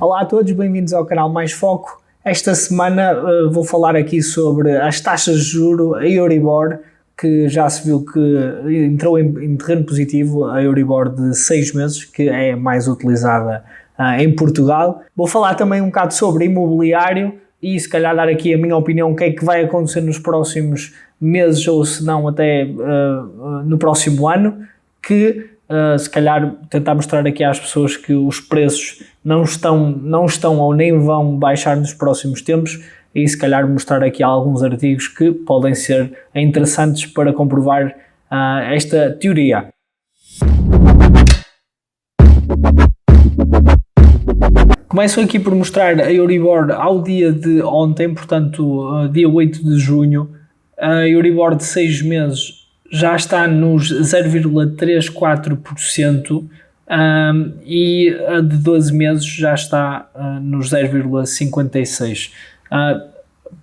Olá a todos, bem-vindos ao canal Mais Foco. Esta semana vou falar aqui sobre as taxas de juro, a Euribor, que já se viu que entrou em terreno positivo, a Euribor de 6 meses, que é mais utilizada em Portugal. Vou falar também um bocado sobre imobiliário e se calhar dar aqui a minha opinião, o que é que vai acontecer nos próximos meses ou se não até no próximo ano, que se calhar tentar mostrar aqui às pessoas que os preços não estão ou nem vão baixar nos próximos tempos e se calhar mostrar aqui alguns artigos que podem ser interessantes para comprovar esta teoria. Começo aqui por mostrar a Euribor ao dia de ontem, portanto dia 8 de junho, a Euribor de 6 meses já está nos 0,34% e a de 12 meses já está nos 0,56%.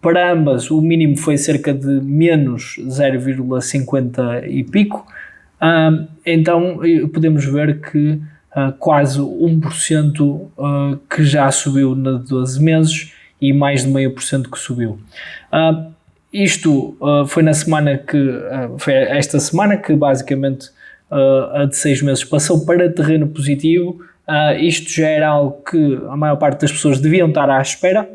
Para ambas o mínimo foi cerca de menos 0,50 e pico, então podemos ver que quase 1% que já subiu na de 12 meses e mais de 0,5% que subiu. Isto foi na semana foi esta semana que basicamente a de 6 meses passou para terreno positivo. Isto já era algo que a maior parte das pessoas deviam estar à espera,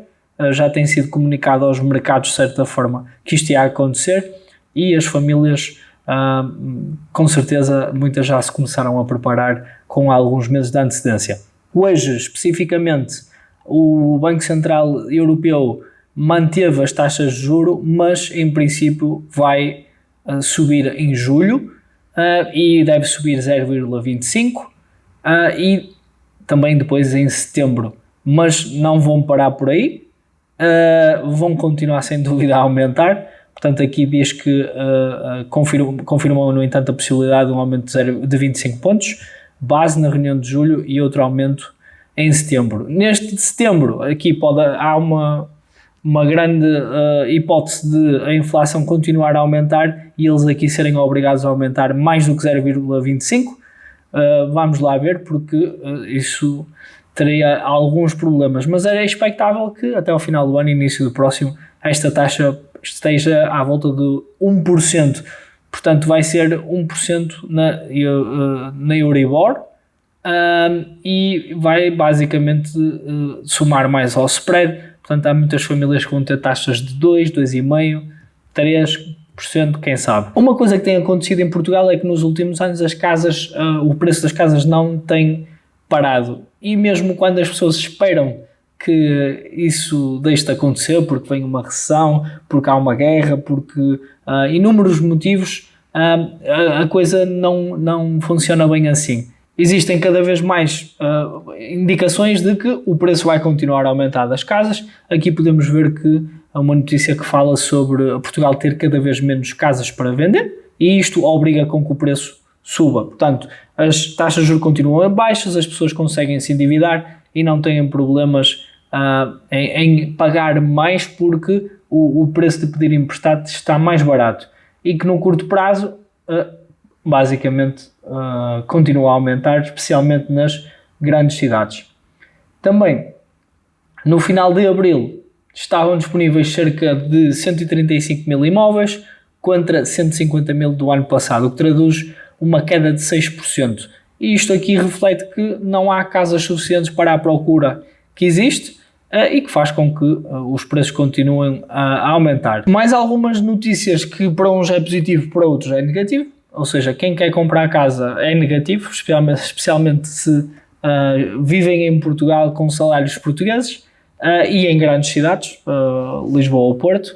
já tem sido comunicado aos mercados de certa forma que isto ia acontecer e as famílias com certeza muitas já se começaram a preparar com alguns meses de antecedência. Hoje especificamente o Banco Central Europeu manteve as taxas de juro, mas em princípio vai subir em julho e deve subir 0,25 e também depois em setembro, mas não vão parar por aí, vão continuar sem dúvida a aumentar. Portanto aqui diz que confirmou no entanto a possibilidade de um aumento de 25 pontos base na reunião de julho e outro aumento em setembro. Neste de setembro aqui há uma grande hipótese de a inflação continuar a aumentar e eles aqui serem obrigados a aumentar mais do que 0,25. Vamos lá ver, porque isso teria alguns problemas, mas era expectável que até ao final do ano, início do próximo, esta taxa esteja à volta de 1%. Portanto, vai ser 1% na Euribor e vai basicamente somar mais ao spread. Portanto, há muitas famílias que vão ter taxas de 2, 2,5%, 3%, quem sabe. Uma coisa que tem acontecido em Portugal é que nos últimos anos o preço das casas não tem parado. E mesmo quando as pessoas esperam que isso deixe de acontecer, porque vem uma recessão, porque há uma guerra, porque inúmeros motivos, a coisa não funciona bem assim. Existem cada vez mais indicações de que o preço vai continuar a aumentar das casas. Aqui podemos ver que há uma notícia que fala sobre Portugal ter cada vez menos casas para vender e isto obriga com que o preço suba. Portanto, as taxas de juros continuam baixas, as pessoas conseguem se endividar e não têm problemas em pagar mais porque o preço de pedir emprestado está mais barato e que no curto prazo basicamente continua a aumentar, especialmente nas grandes cidades. Também, no final de abril, estavam disponíveis cerca de 135 mil imóveis contra 150 mil do ano passado, o que traduz uma queda de 6%. E isto aqui reflete que não há casas suficientes para a procura que existe e que faz com que os preços continuem a aumentar. Mais algumas notícias que para uns é positivo, para outros é negativo. Ou seja, quem quer comprar a casa é negativo, especialmente se vivem em Portugal com salários portugueses e em grandes cidades, Lisboa ou Porto,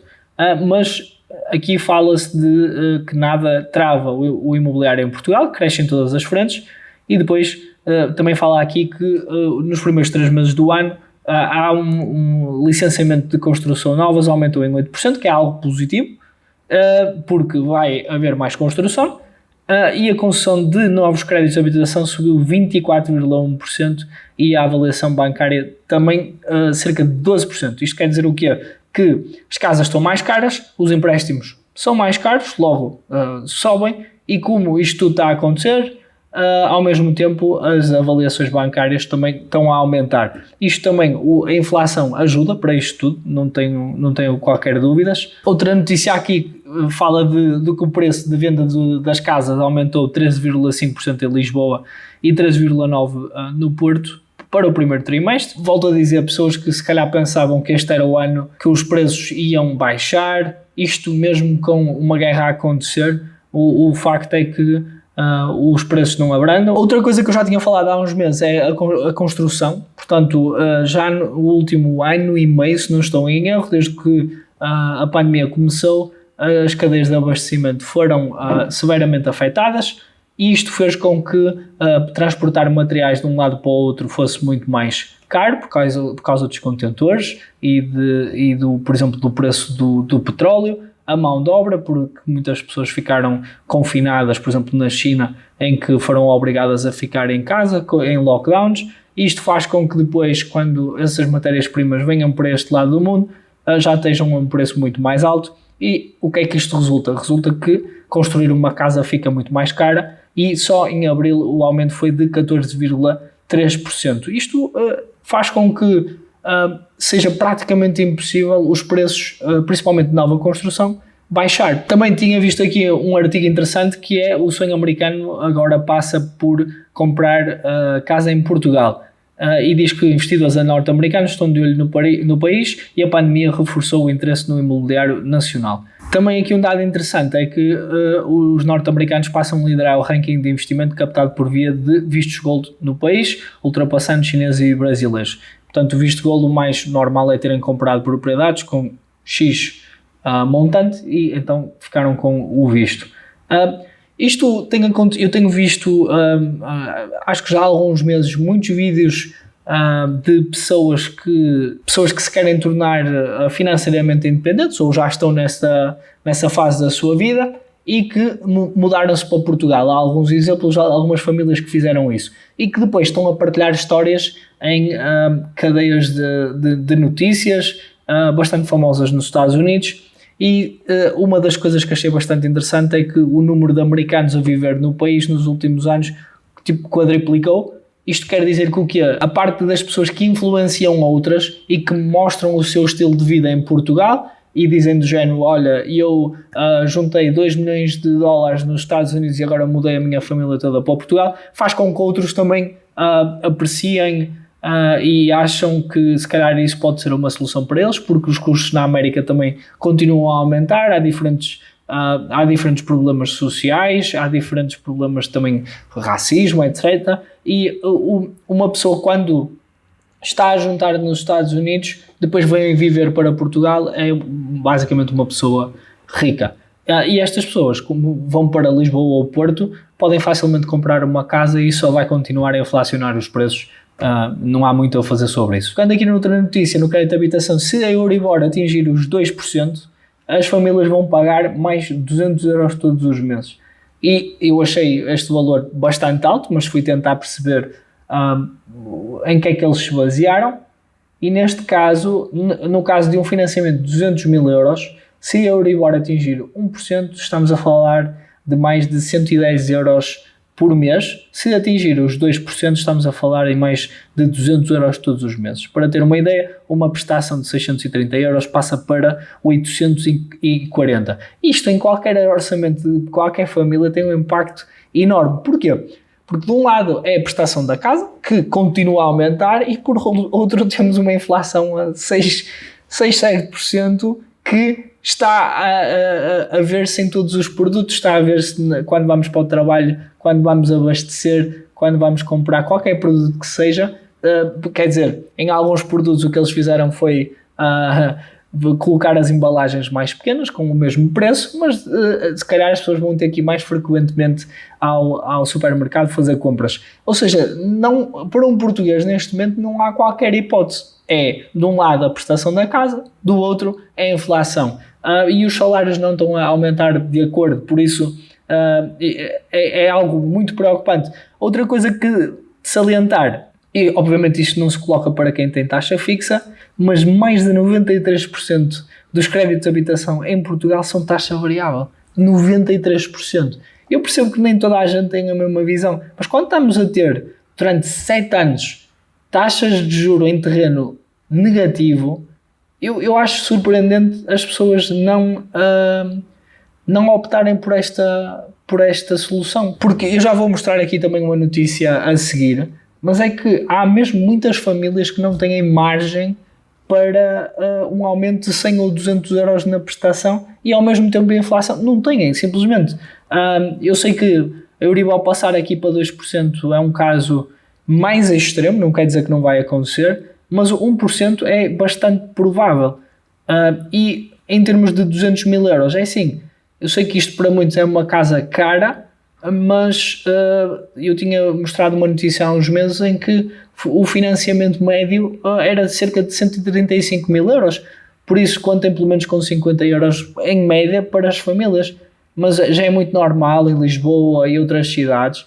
mas aqui fala-se de que nada trava o imobiliário em Portugal, cresce em todas as frentes e depois também fala aqui que nos primeiros 3 meses do ano há um licenciamento de construção novas, aumentou em 8%, que é algo positivo, porque vai haver mais construção. E a concessão de novos créditos de habitação subiu 24,1% e a avaliação bancária também cerca de 12%. Isto quer dizer o quê? Que as casas estão mais caras, os empréstimos são mais caros, logo sobem, e como isto tudo está a acontecer, ao mesmo tempo as avaliações bancárias também estão a aumentar. Isto também, a inflação ajuda para isto tudo, não tenho qualquer dúvidas. Outra notícia aqui fala de que o preço de venda das casas aumentou 13,5% em Lisboa e 13,9% no Porto para o primeiro trimestre. Volto a dizer, pessoas que se calhar pensavam que este era o ano que os preços iam baixar, isto mesmo com uma guerra a acontecer, o facto é que os preços não abrandam. Outra coisa que eu já tinha falado há uns meses é a construção. Portanto, já no último ano e meio, se não estou em erro, desde que a pandemia começou, as cadeias de abastecimento foram severamente afetadas e isto fez com que transportar materiais de um lado para o outro fosse muito mais caro por causa dos contentores e por exemplo, do preço do petróleo. A mão de obra, porque muitas pessoas ficaram confinadas, por exemplo, na China, em que foram obrigadas a ficar em casa, em lockdowns. Isto faz com que depois, quando essas matérias-primas venham para este lado do mundo, já estejam a um preço muito mais alto. E o que é que isto resulta? Resulta que construir uma casa fica muito mais cara e só em abril o aumento foi de 14,3%. Isto faz com que seja praticamente impossível os preços, principalmente de nova construção, baixar. Também tinha visto aqui um artigo interessante que é o sonho americano agora passa por comprar casa em Portugal e diz que investidores norte-americanos estão de olho no país e a pandemia reforçou o interesse no imobiliário nacional. Também aqui um dado interessante é que os norte-americanos passam a liderar o ranking de investimento captado por via de vistos gold no país, ultrapassando chineses e brasileiros. Portanto, o visto gold, o mais normal é terem comprado propriedades com X montante e então ficaram com o visto. Eu tenho visto, acho que já há alguns meses, muitos vídeos de pessoas que se querem tornar financeiramente independentes ou já estão nessa fase da sua vida e que mudaram-se para Portugal. Há alguns exemplos, há algumas famílias que fizeram isso e que depois estão a partilhar histórias em cadeias de notícias bastante famosas nos Estados Unidos. E uma das coisas que achei bastante interessante é que o número de americanos a viver no país nos últimos anos quadriplicou. Isto quer dizer que o quê? A parte das pessoas que influenciam outras e que mostram o seu estilo de vida em Portugal e dizem do género, olha, eu juntei 2 milhões de dólares nos Estados Unidos e agora mudei a minha família toda para Portugal, faz com que outros também apreciem e acham que se calhar isso pode ser uma solução para eles, porque os custos na América também continuam a aumentar, há diferentes problemas sociais, há diferentes problemas também de racismo, etc. E uma pessoa quando está a juntar nos Estados Unidos, depois vem viver para Portugal, é basicamente uma pessoa rica. E estas pessoas, como vão para Lisboa ou Porto, podem facilmente comprar uma casa e só vai continuar a inflacionar os preços. Não há muito a fazer sobre isso. Ficando aqui noutra notícia, no crédito de habitação, se a Euribor atingir os 2%, as famílias vão pagar mais 200 euros todos os meses. E eu achei este valor bastante alto, mas fui tentar perceber em que é que eles se basearam. E neste caso, no caso de um financiamento de 200 mil euros, se a Euribor atingir 1%, estamos a falar de mais de 110 euros por mês. Se atingir os 2%, estamos a falar em mais de 200 euros todos os meses. Para ter uma ideia, uma prestação de 630 euros passa para 840. Isto em qualquer orçamento de qualquer família tem um impacto enorme. Porquê? Porque de um lado é a prestação da casa, que continua a aumentar, e por outro temos uma inflação a 6-7% que está a ver-se em todos os produtos, está a ver-se quando vamos para o trabalho, quando vamos abastecer, quando vamos comprar qualquer produto que seja. Quer dizer, em alguns produtos o que eles fizeram foi colocar as embalagens mais pequenas com o mesmo preço, mas se calhar as pessoas vão ter que ir mais frequentemente ao supermercado fazer compras. Ou seja, não, para um português neste momento não há qualquer hipótese. É, de um lado, a prestação da casa, do outro, é a inflação. E os salários não estão a aumentar de acordo, por isso é algo muito preocupante. Outra coisa que de salientar, e obviamente isto não se coloca para quem tem taxa fixa, mas mais de 93% dos créditos de habitação em Portugal são taxa variável. 93%. Eu percebo que nem toda a gente tem a mesma visão, mas quando estamos a ter, durante 7 anos, taxas de juro em terreno negativo, eu acho surpreendente as pessoas não optarem por esta solução. Porque eu já vou mostrar aqui também uma notícia a seguir, mas é que há mesmo muitas famílias que não têm margem para um aumento de 100 ou 200 euros na prestação e ao mesmo tempo a inflação. Não têm, simplesmente. Eu sei que a Euribor passar aqui para 2% é um caso mais extremo, não quer dizer que não vai acontecer, mas o 1% é bastante provável. E em termos de 200 mil euros, é assim, eu sei que isto para muitos é uma casa cara, mas eu tinha mostrado uma notícia há uns meses em que o financiamento médio era de cerca de 135 mil euros. Por isso, contem pelo menos com 50 euros em média para as famílias. Mas já é muito normal em Lisboa e outras cidades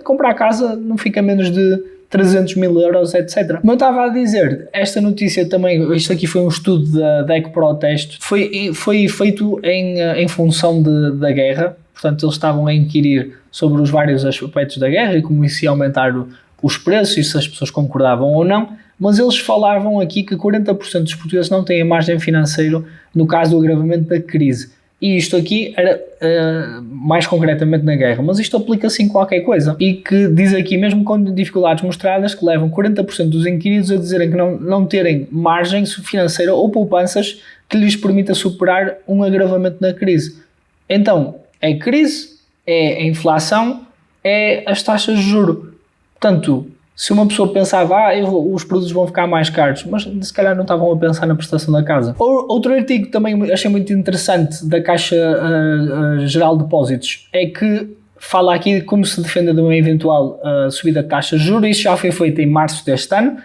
comprar casa não fica menos de 300 mil euros, etc. Como eu estava a dizer, esta notícia também, isto aqui foi um estudo da Ecoproteste, foi feito em função da guerra, portanto eles estavam a inquirir sobre os vários aspectos da guerra e como isso ia aumentar os preços e se as pessoas concordavam ou não, mas eles falavam aqui que 40% dos portugueses não têm margem financeira no caso do agravamento da crise. E isto aqui era mais concretamente na guerra, mas isto aplica-se em qualquer coisa. E que diz aqui, mesmo com dificuldades mostradas, que levam 40% dos inquiridos a dizerem que não terem margem financeira ou poupanças que lhes permita superar um agravamento na crise. Então, é crise, é a inflação, é as taxas de juros. Portanto, se uma pessoa pensava, os produtos vão ficar mais caros, mas se calhar não estavam a pensar na prestação da casa. Outro artigo que também achei muito interessante da Caixa Geral de Depósitos é que fala aqui de como se defende de uma eventual subida de taxas de juros. Isso já foi feito em março deste ano,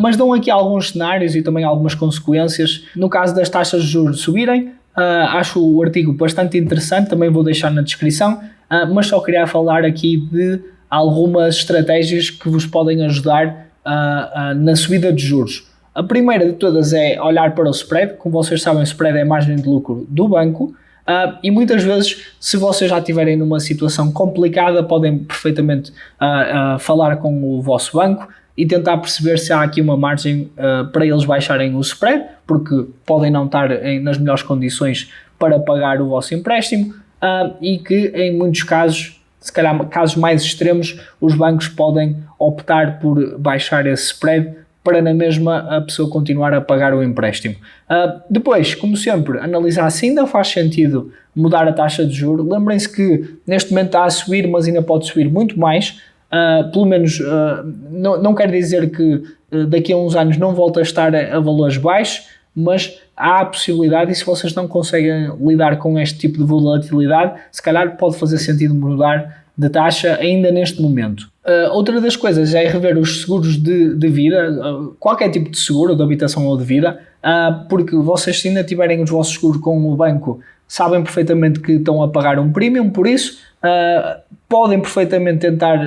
mas dão aqui alguns cenários e também algumas consequências. No caso das taxas de juros subirem, acho o artigo bastante interessante, também vou deixar na descrição, mas só queria falar aqui de algumas estratégias que vos podem ajudar na subida de juros. A primeira de todas é olhar para o spread. Como vocês sabem, o spread é a margem de lucro do banco e muitas vezes, se vocês já estiverem numa situação complicada, podem perfeitamente falar com o vosso banco e tentar perceber se há aqui uma margem para eles baixarem o spread, porque podem não estar nas melhores condições para pagar o vosso empréstimo e que em muitos casos, se calhar casos mais extremos, os bancos podem optar por baixar esse spread para na mesma a pessoa continuar a pagar o empréstimo. Depois, como sempre, analisar se ainda faz sentido mudar a taxa de juros. Lembrem-se que neste momento está a subir, mas ainda pode subir muito mais. Pelo menos não quer dizer que daqui a uns anos não volta a estar a valores baixos, mas há a possibilidade, e se vocês não conseguem lidar com este tipo de volatilidade, se calhar pode fazer sentido mudar de taxa ainda neste momento. Outra das coisas é rever os seguros de vida, qualquer tipo de seguro, de habitação ou de vida, porque vocês, se ainda tiverem os vossos seguros com o banco, sabem perfeitamente que estão a pagar um premium, por isso podem perfeitamente tentar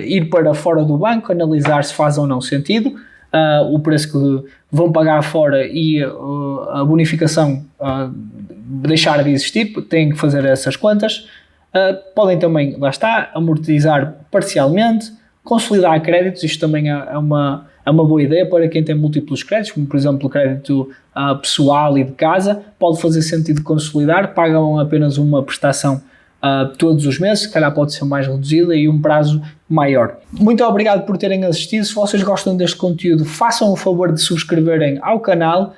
ir para fora do banco, analisar se faz ou não sentido o preço que vão pagar fora e a bonificação deixar de existir, têm que fazer essas contas. Podem também, lá está, amortizar parcialmente, consolidar créditos. Isto também é uma boa ideia para quem tem múltiplos créditos, como por exemplo o crédito pessoal e de casa. Pode fazer sentido consolidar, pagam apenas uma prestação todos os meses, se calhar pode ser mais reduzida e um prazo maior. Muito obrigado por terem assistido. Se vocês gostam deste conteúdo, façam o favor de subscreverem ao canal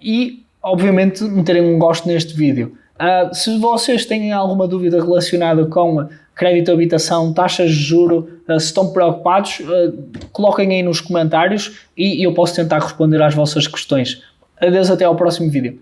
e obviamente meterem um gosto neste vídeo. Se vocês têm alguma dúvida relacionada com crédito de habitação, taxas de juros, se estão preocupados, coloquem aí nos comentários e eu posso tentar responder às vossas questões. Adeus, até ao próximo vídeo.